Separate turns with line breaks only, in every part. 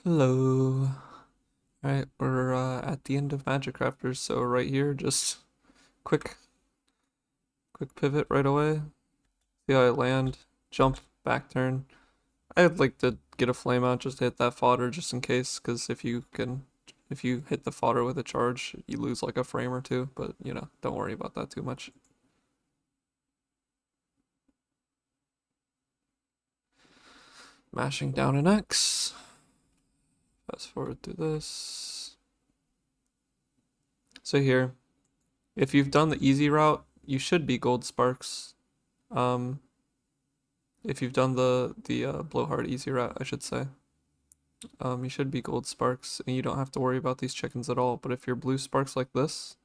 Hello. Alright, we're at the end of Magic Crafters, so right here, just quick quick pivot right away. See how I land, jump, back turn. I'd like to get a flame out just to hit that fodder just in case, because if you hit the fodder with a charge, you lose like a frame or two, but don't worry about that too much. Mashing down an X. Fast forward through this. So here, if you've done the easy route, you should be gold sparks. Um, if you've done the blowhard easy route, I should say, you should be gold sparks, and you don't have to worry about these chickens at all. But if you're blue sparks like this,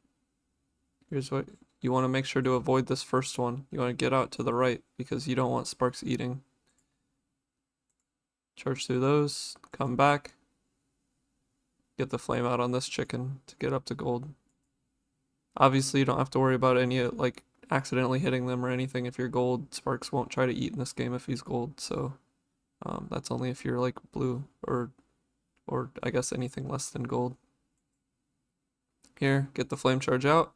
here's what you want to make sure to avoid this first one. You want to get out to the right because you don't want sparks eating. Charge through those, come back, get the flame out on this chicken to get up to gold. Obviously, you don't have to worry about any like accidentally hitting them or anything. If you're gold, sparks won't try to eat in this game if he's gold. So that's only if you're like blue or I guess anything less than gold. Here, get the flame charge out,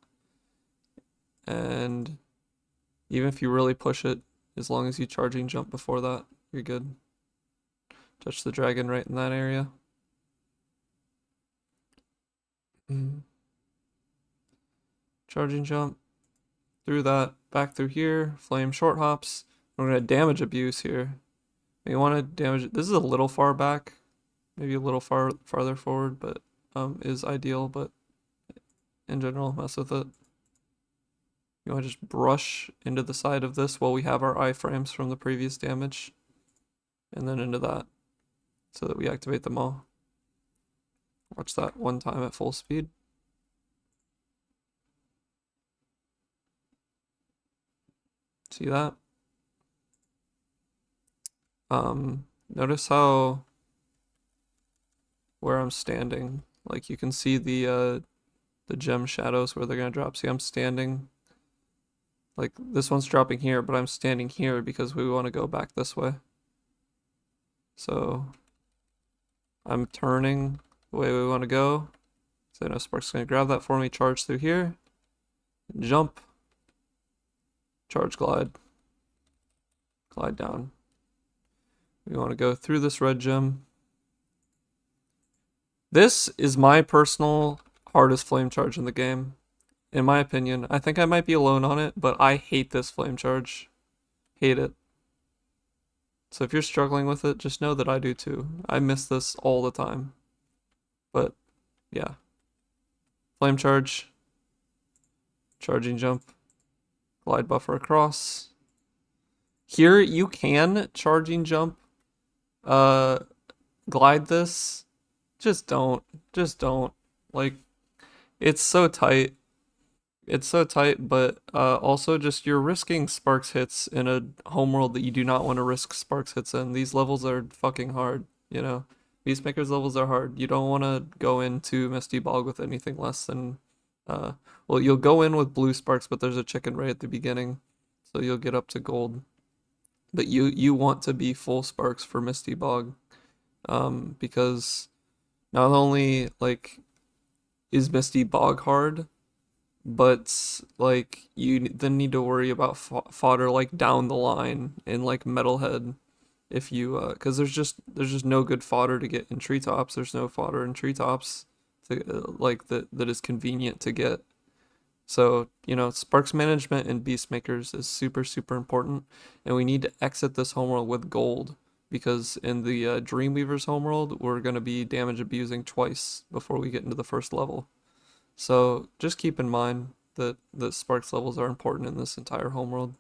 and even if you really push it, as long as you charging jump before that, you're good. Touch the dragon right in that area. Charging jump through that, back through here, flame short hops. We're gonna damage abuse here. You want to damage it. This is a little far back, maybe a little farther forward, but is ideal. But in general, mess with it. You want to just brush into the side of this while we have our iframes from the previous damage, and then into that, so that we activate them all. Watch that one time at full speed. See that? Notice how where I'm standing, like you can see the gem shadows where they're gonna drop. See, I'm standing, like this one's dropping here, but I'm standing here because we want to go back this way. So I'm turning the way we want to go. So I know Spark's gonna grab that for me, charge through here, jump, charge glide, glide down. We want to go through this red gem. This is my personal hardest flame charge in the game, in my opinion. I think I might be alone on it, but I hate this flame charge. Hate it. So if you're struggling with it, just know that I do too. I miss this all the time. But yeah. Flame charge, charging jump, glide buffer across. Here you can charging jump, uh, glide this. Just don't. Just don't. Like, it's so tight. It's so tight, but also just you're risking sparks hits in a homeworld that you do not want to risk sparks hits in. These levels are fucking hard, you know? Beastmaker's levels are hard. You don't want to go into Misty Bog with anything less than, uh, well, you'll go in with blue sparks, but there's a chicken right at the beginning, so you'll get up to gold. But you want to be full sparks for Misty Bog, because not only like is Misty Bog hard, but like you then need to worry about fodder like down the line in like Metalhead if you because there's just no good fodder to get in treetops. There's no fodder in treetops to like that is convenient to get. So, sparks management in Beastmakers is super, super important, and we need to exit this homeworld with gold, because in the Dreamweaver's homeworld, we're going to be damage abusing twice before we get into the first level. So just keep in mind that the sparks levels are important in this entire homeworld.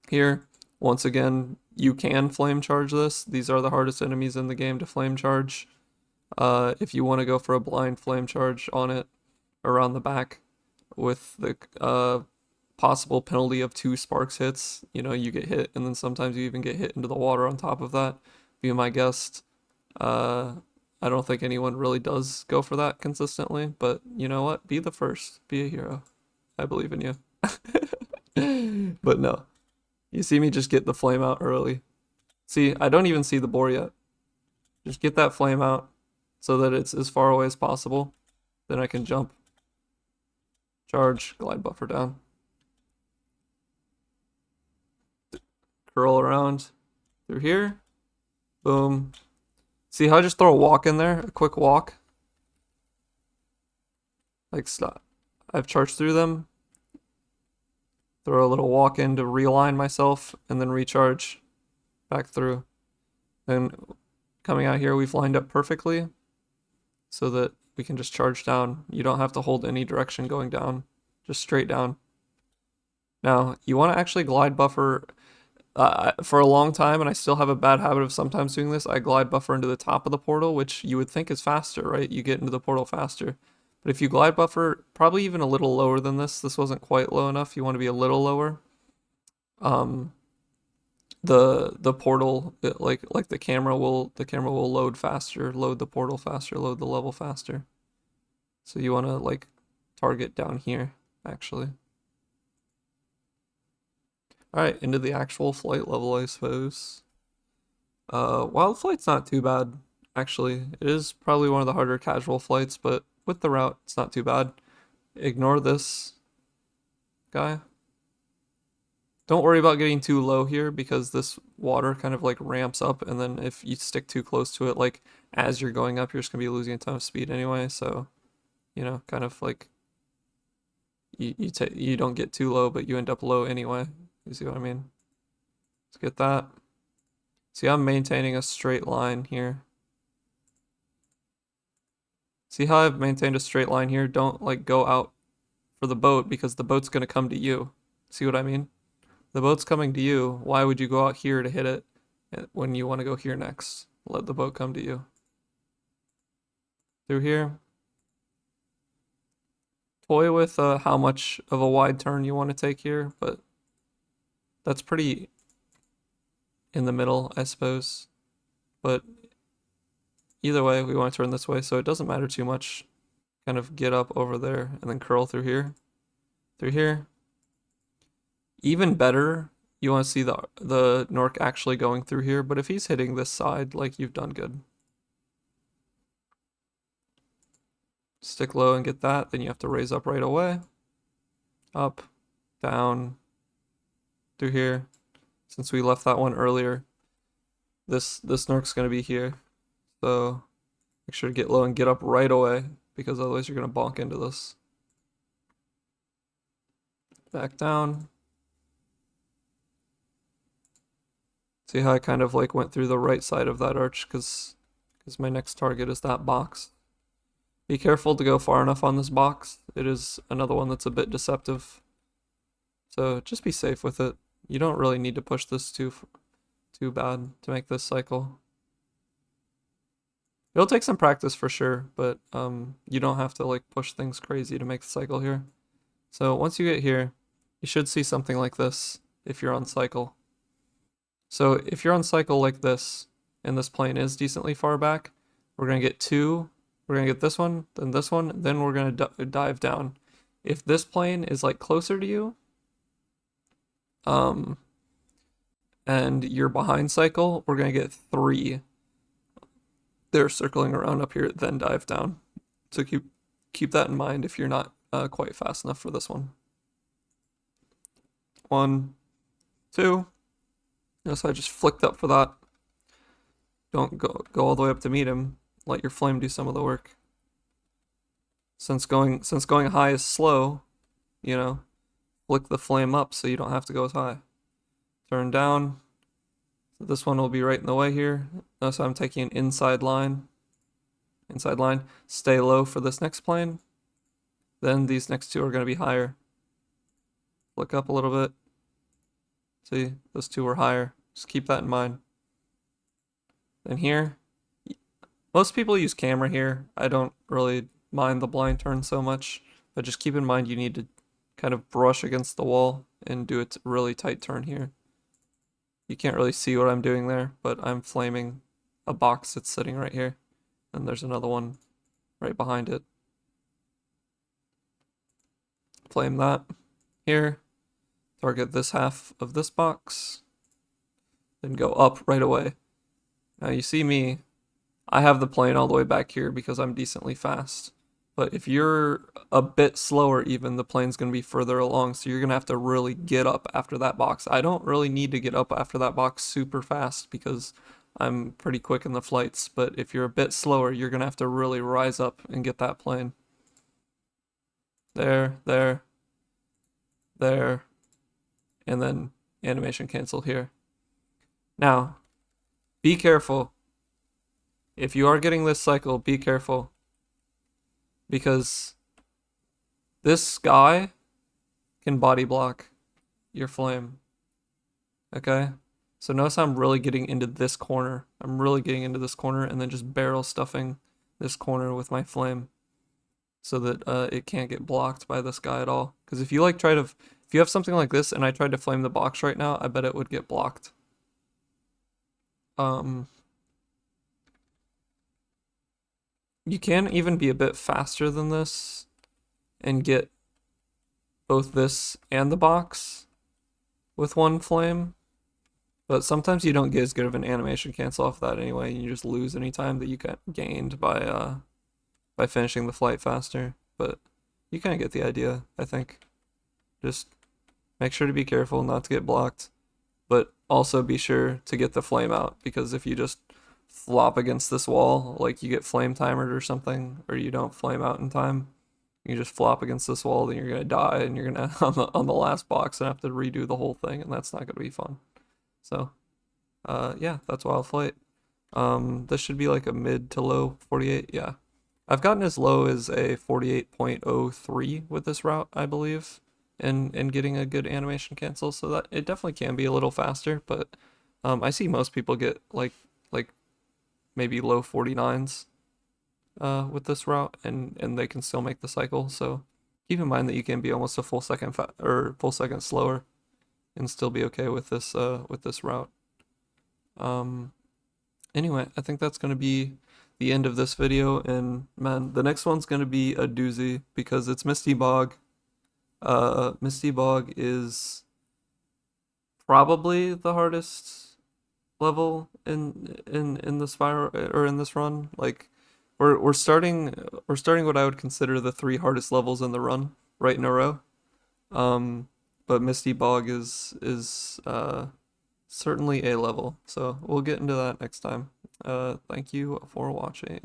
Here, once again, you can flame charge this. These are the hardest enemies in the game to flame charge. If you want to go for a blind flame charge on it around the back with the possible penalty of 2 sparks hits, you get hit, and then sometimes you even get hit into the water on top of that. Be my guest. Uh, I don't think anyone really does go for that consistently, but you know what? Be the first. Be a hero. I believe in you. But no. You see me just get the flame out early. See, I don't even see the boar yet. Just get that flame out so that it's as far away as possible. Then I can jump, charge, glide buffer down. Curl around through here. Boom. See how I just throw a walk in there? A quick walk. Like, stop. I've charged through them. Throw a little walk in to realign myself and then recharge back through. Then coming out here, we've lined up perfectly so that we can just charge down. You don't have to hold any direction going down, just straight down. Now, you want to actually glide buffer. For a long time, and I still have a bad habit of sometimes doing this, I glide buffer into the top of the portal, which you would think is faster, right? You get into the portal faster. But if you glide buffer, probably even a little lower than this wasn't quite low enough, you want to be a little lower. The portal, like the camera will load faster, load the portal faster, load the level faster. So you want to like target down here, actually. Alright, into the actual flight level, I suppose. Wild flight's not too bad, actually. It is probably one of the harder casual flights, but with the route, it's not too bad. Ignore this guy. Don't worry about getting too low here, because this water kind of like ramps up, and then if you stick too close to it, like as you're going up, you're just gonna be losing a ton of speed anyway, so, you know, kind of like, you don't get too low, but you end up low anyway. You see what I mean? Let's get that. See, I'm maintaining a straight line here. See how I've maintained a straight line here? Don't like go out for the boat, because the boat's gonna come to you. See what I mean? The boat's coming to you. Why would you go out here to hit it when you want to go here next? Let the boat come to you. Through here. Toy with how much of a wide turn you want to take here, but that's pretty in the middle, I suppose. But either way, we want to turn this way, so it doesn't matter too much. Kind of get up over there and then curl through here. Through here. Even better, you want to see the Nork actually going through here, but if he's hitting this side, like, you've done good. Stick low and get that, then you have to raise up right away. Up, down, through here. Since we left that one earlier, this Nork's gonna be here, so make sure to get low and get up right away, because otherwise you're gonna bonk into this. Back down. See how I kind of like went through the right side of that arch, because my next target is that box. Be careful to go far enough on this box. It is another one that's a bit deceptive, so just be safe with it. You don't really need to push this too bad to make this cycle. It'll take some practice for sure, but you don't have to like push things crazy to make the cycle here. So once you get here, you should see something like this if you're on cycle. So if you're on cycle like this, and this plane is decently far back, we're gonna get two. We're gonna get this one, then we're gonna dive down. If this plane is like closer to you, and you're behind cycle, we're gonna get three. They're circling around up here, then dive down. So keep that in mind if you're not quite fast enough for this one. 1, 2. Notice I just flicked up for that. Don't go all the way up to meet him. Let your flame do some of the work. Since going high is slow, you know, flick the flame up so you don't have to go as high. Turn down. So this one will be right in the way here. Notice I'm taking an inside line. Inside line. Stay low for this next plane. Then these next two are going to be higher. Flick up a little bit. See, those two were higher. Just keep that in mind. Then here. Most people use camera here. I don't really mind the blind turn so much, but just keep in mind you need to kind of brush against the wall and do a really tight turn here. You can't really see what I'm doing there, but I'm flaming a box that's sitting right here, and there's another one right behind it. Flame that here. Target this half of this box, then go up right away. Now you see me I have the plane all the way back here because I'm decently fast. But if you're a bit slower even, the plane's going to be further along, so you're going to have to really get up after that box. I don't really need to get up after that box super fast because I'm pretty quick in the flights, but if you're a bit slower, you're going to have to really rise up and get that plane. There, there, there, and then animation cancel here. Now, be careful. If you are getting this cycle, be careful. Because this guy can body block your flame. Okay? So notice I'm really getting into this corner. I'm really getting into this corner and then just barrel stuffing this corner with my flame so that it can't get blocked by this guy at all. Because if you like if you have something like this and I tried to flame the box right now, I bet it would get blocked. You can even be a bit faster than this and get both this and the box with one flame. But sometimes you don't get as good of an animation cancel off that anyway, and you just lose any time that you got gained by finishing the flight faster. But you kind of get the idea, I think. Just make sure to be careful not to get blocked, but also be sure to get the flame out, because if you just flop against this wall, like you get flame timered or something, or you don't flame out in time, you just flop against this wall, then you're gonna die, and you're gonna on the last box and have to redo the whole thing, and that's not gonna be fun. So, yeah, that's Wild Flight. This should be like a mid to low 48. Yeah, I've gotten as low as a 48.03 with this route, I believe, and getting a good animation cancel. So that it definitely can be a little faster, but I see most people get like maybe low 49s with this route, and they can still make the cycle. So keep in mind that you can be almost a full second full second slower and still be okay with this route. Anyway, I think that's gonna be the end of this video, and man, the next one's gonna be a doozy because it's Misty Bog. Misty Bog is probably the hardest level in the Spyro or in this run. Like we're starting what I would consider the 3 hardest levels in the run right in a row. But Misty Bog is certainly a level. So we'll get into that next time. Thank you for watching.